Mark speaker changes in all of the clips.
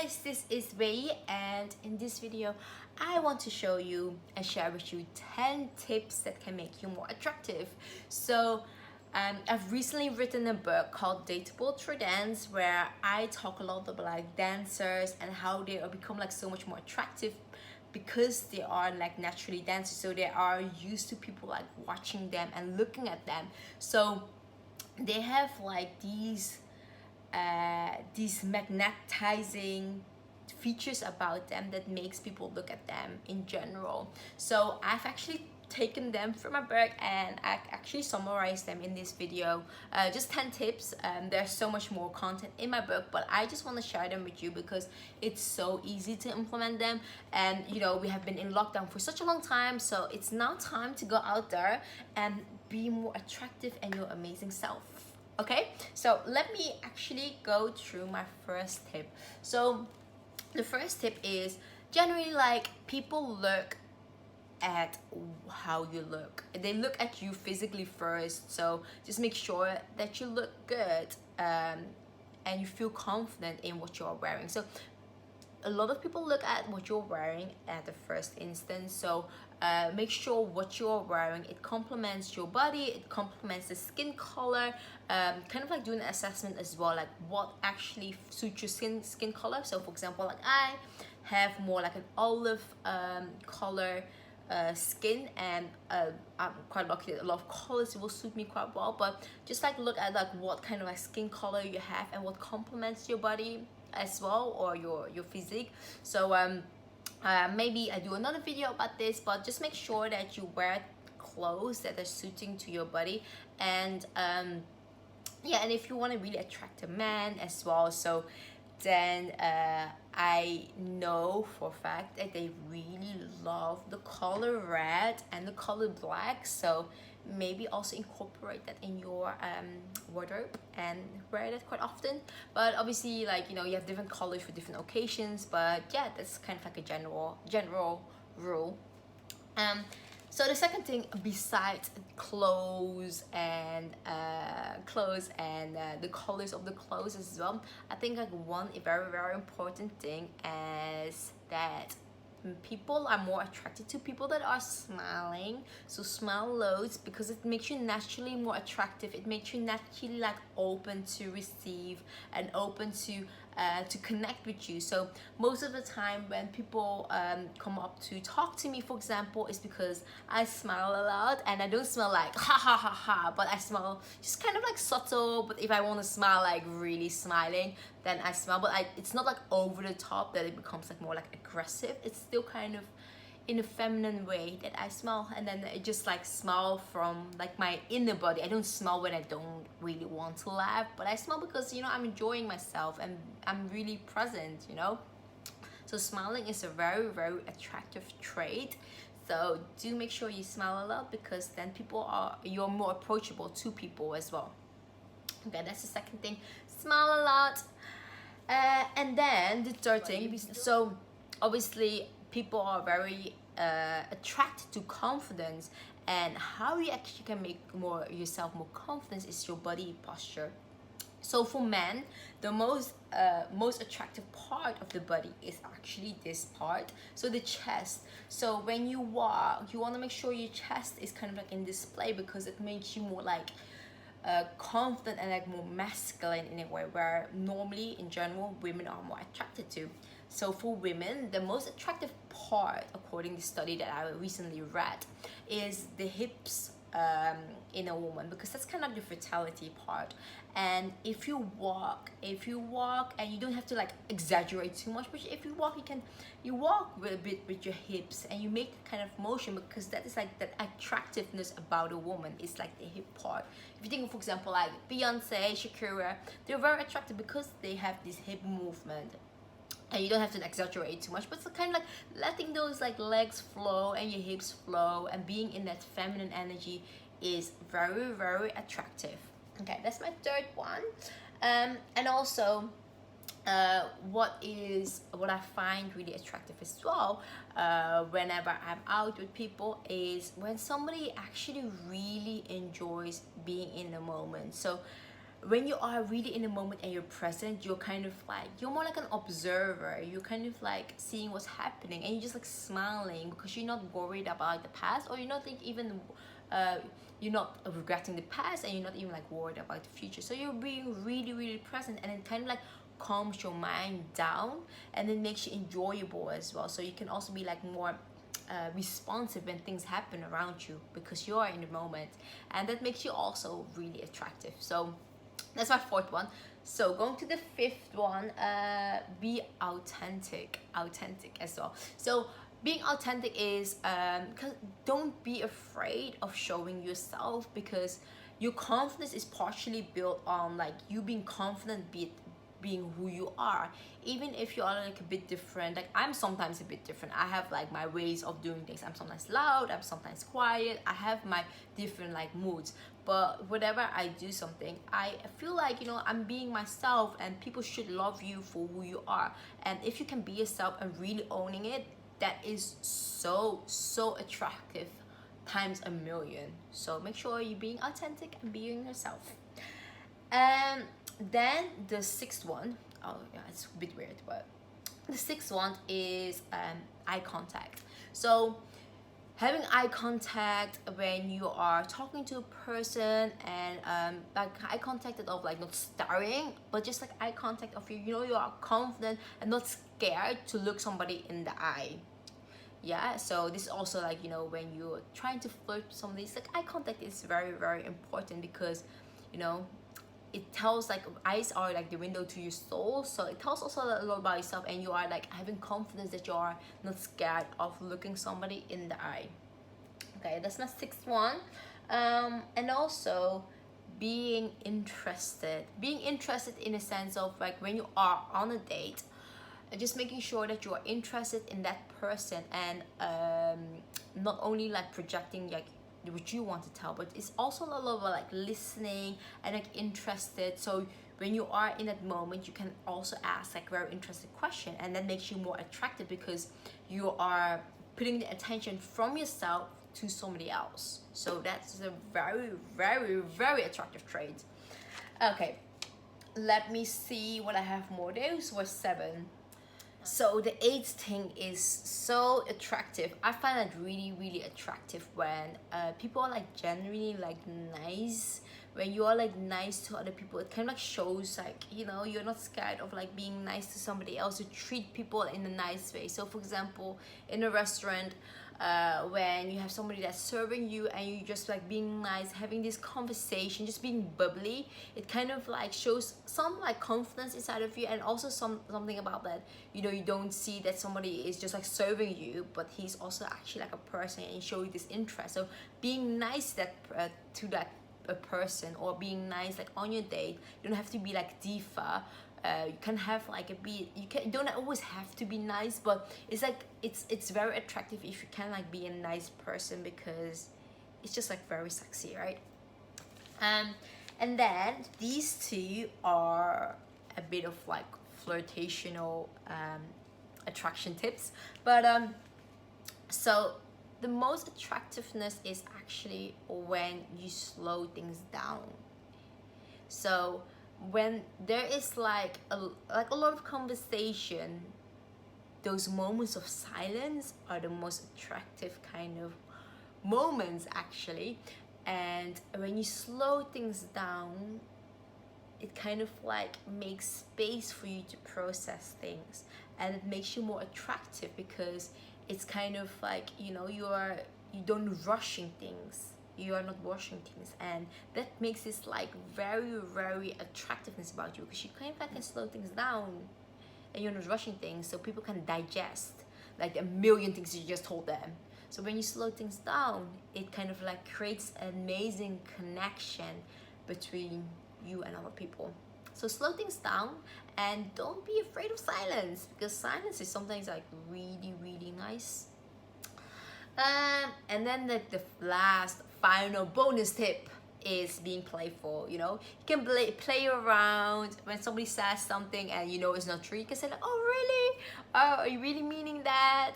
Speaker 1: guys, this is Wei, and in this video I want to show you and share with you 10 tips that can make you more attractive. I've recently written a book called Dateable Through Dance, where I talk a lot about like dancers and how they become like so much more attractive because they are like naturally dancers, so they are used to people like watching them and looking at them. So they have like these magnetizing features about them that makes people look at them in general. So I've actually taken them from my book and I actually summarized them in this video, just 10 tips. There's so much more content in my book, but I just want to share them with you because it's so easy to implement them. And you know, we have been in lockdown for such a long time, so it's now time to go out there and be more attractive and your amazing self. Okay, so let me actually go through my first tip. So the first tip is generally like people look at how you look. They look at you physically first, so just make sure that you look good and you feel confident in what you're wearing. So a lot of people look at what you're wearing at the first instance, so make sure what you're wearing, it complements your body, it complements the skin color, kind of like doing an assessment as well, like what actually suits your skin color. So for example, like I have more like an olive color skin, and I'm quite lucky that a lot of colors will suit me quite well, but just like look at like what kind of like skin color you have and what complements your body as well, or your physique. So maybe I do another video about this, but just make sure that you wear clothes that are suiting to your body. And yeah, and if you want to really attract a man as well, so then I know for a fact that they really love the color red and the color black, so maybe also incorporate that in your wardrobe and wear that quite often. But obviously, like, you know, you have different colors for different occasions, but yeah, that's kind of like a general rule. So the second thing, besides clothes and the colors of the clothes as well, I think like one very important thing is that people are more attracted to people that are smiling. So smile loads, because it makes you naturally more attractive. It makes you naturally like open to receive and open to connect with you. So most of the time when people come up to talk to me, for example, is because I smile a lot, and I don't smile like ha ha ha ha, but I smile just kind of like subtle. But if I want to smile like really smiling, then I smile, but it's not like over the top that it becomes like more like aggressive. It's still kind of in a feminine way that I smile, and then I just like smile from like my inner body. I don't smile when I don't really want to laugh, but I smile because, you know, I'm enjoying myself and I'm really present, you know. So smiling is a very attractive trait. So do make sure you smile a lot, because then you're more approachable to people as well. Okay, that's the second thing, smile a lot. And then the third thing, so obviously people are very attracted to confidence, and how you actually can make yourself more confident is your body posture. So for men, the most attractive part of the body is actually this part, so the chest. So when you walk, you want to make sure your chest is kind of like in display, because it makes you more like confident and like more masculine in a way, where normally in general women are more attracted to. So for women, the most attractive part, according to the study that I recently read, is the hips in a woman, because that's kind of the fertility part. And if you walk and you don't have to like exaggerate too much, but if you walk with a bit with your hips and you make that kind of motion, because that is like that attractiveness about a woman is like the hip part. If you think of, for example, like Beyonce, Shakira, they're very attractive because they have this hip movement. And you don't have to exaggerate too much, but it's kind of like letting those like legs flow and your hips flow, and being in that feminine energy is very attractive. Okay, that's my third one. And also what I find really attractive as well, whenever I'm out with people, is when somebody actually really enjoys being in the moment. So when you are really in the moment and you're present, you're kind of like, you're more like an observer. You're kind of like seeing what's happening, and you're just like smiling because you're not worried about the past, or you're not think even you're not regretting the past, and you're not even like worried about the future. So you're being really, really present, and it kind of like calms your mind down, and then makes you enjoyable as well. So you can also be like more responsive when things happen around you because you are in the moment, and that makes you also really attractive. So that's my fourth one. So going to the fifth one, be authentic as well. So being authentic is don't be afraid of showing yourself, because your confidence is partially built on like you being confident, being who you are, even if you are like a bit different. Like I'm sometimes a bit different. I have like my ways of doing things. I'm sometimes loud, I'm sometimes quiet. I have my different like moods, but whenever I do something, I feel like, you know, I'm being myself, and people should love you for who you are. And if you can be yourself and really owning it, that is so attractive times a million. So make sure you're being authentic and being yourself. And then the sixth one, oh yeah, it's a bit weird, but the sixth one is eye contact. So having eye contact when you are talking to a person, and like eye contact of like not staring, but just like eye contact of you know, you are confident and not scared to look somebody in the eye. Yeah, so this is also like, you know, when you're trying to flirt with somebody, it's like eye contact is very important, because you know, it tells like eyes are like the window to your soul. So it tells also a lot about yourself, and you are like having confidence that you are not scared of looking somebody in the eye. Okay, that's my sixth one. And also being interested in a sense of like when you are on a date, just making sure that you are interested in that person, and not only like projecting like what you want to tell, but it's also a lot of like listening and like interested. So when you are in that moment, you can also ask like very interesting question, and that makes you more attractive because you are putting the attention from yourself to somebody else. So that's a very attractive trait. Okay, let me see what I have more. Those were 7. So the 8th thing is so attractive. I find that really attractive when people are like genuinely like nice. When you are like nice to other people, it kind of like shows like, you know, you're not scared of like being nice to somebody else. You treat people in a nice way. So for example, in a restaurant, when you have somebody that's serving you, and you just like being nice, having this conversation, just being bubbly, it kind of like shows some like confidence inside of you, and also something about that, you know, you don't see that somebody is just like serving you, but he's also actually like a person, and show you this interest. So being nice to that a person, or being nice like on your date, you don't have to be like diva. You can have like you don't always have to be nice, but it's like it's very attractive if you can like be a nice person, because it's just like very sexy, right? And then these 2 are a bit of like flirtational attraction tips, but so the most attractiveness is actually when you slow things down. So when there is like a lot of conversation, those moments of silence are the most attractive kind of moments actually. And when you slow things down, it kind of like makes space for you to process things, and it makes you more attractive, because it's kind of like, you know, you don't rushing things, you are not rushing things, and that makes this like very attractiveness about you, because you kind of like can slow things down, and you're not rushing things, so people can digest like a million things you just told them. So when you slow things down, it kind of like creates an amazing connection between you and other people. So slow things down, and don't be afraid of silence, because silence is sometimes like really nice. And then the last final bonus tip is being playful. You know, you can play around when somebody says something and you know it's not true. You can say like, oh really, are you really meaning that?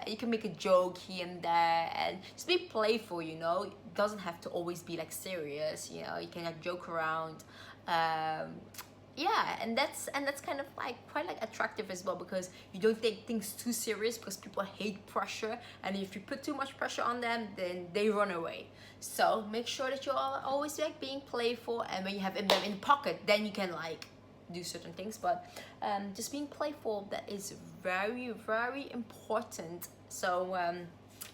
Speaker 1: You can make a joke here and there, and just be playful. You know, it doesn't have to always be like serious. You know, you can like joke around. yeah, and that's kind of like quite like attractive as well, because you don't take things too serious, because people hate pressure, and if you put too much pressure on them, then they run away. So make sure that you're always like being playful, and when you have them in the pocket, then you can like do certain things. But just being playful, that is very, very important. So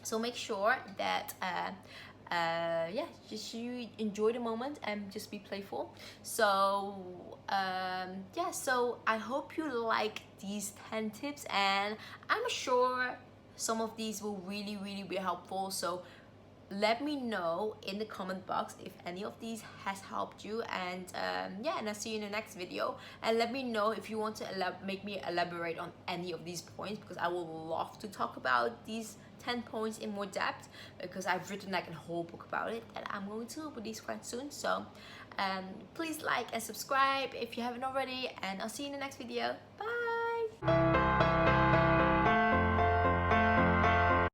Speaker 1: so make sure that yeah, just you enjoy the moment and just be playful. So yeah, so I hope you like these 10 tips, and I'm sure some of these will really, really be helpful. So let me know in the comment box if any of these has helped you, and yeah, and I'll see you in the next video. And let me know if you want to make me elaborate on any of these points, because I will love to talk about these 10 points in more depth, because I've written like a whole book about it, and I'm going to release quite soon. So please like and subscribe if you haven't already, and I'll see you in the next video. Bye.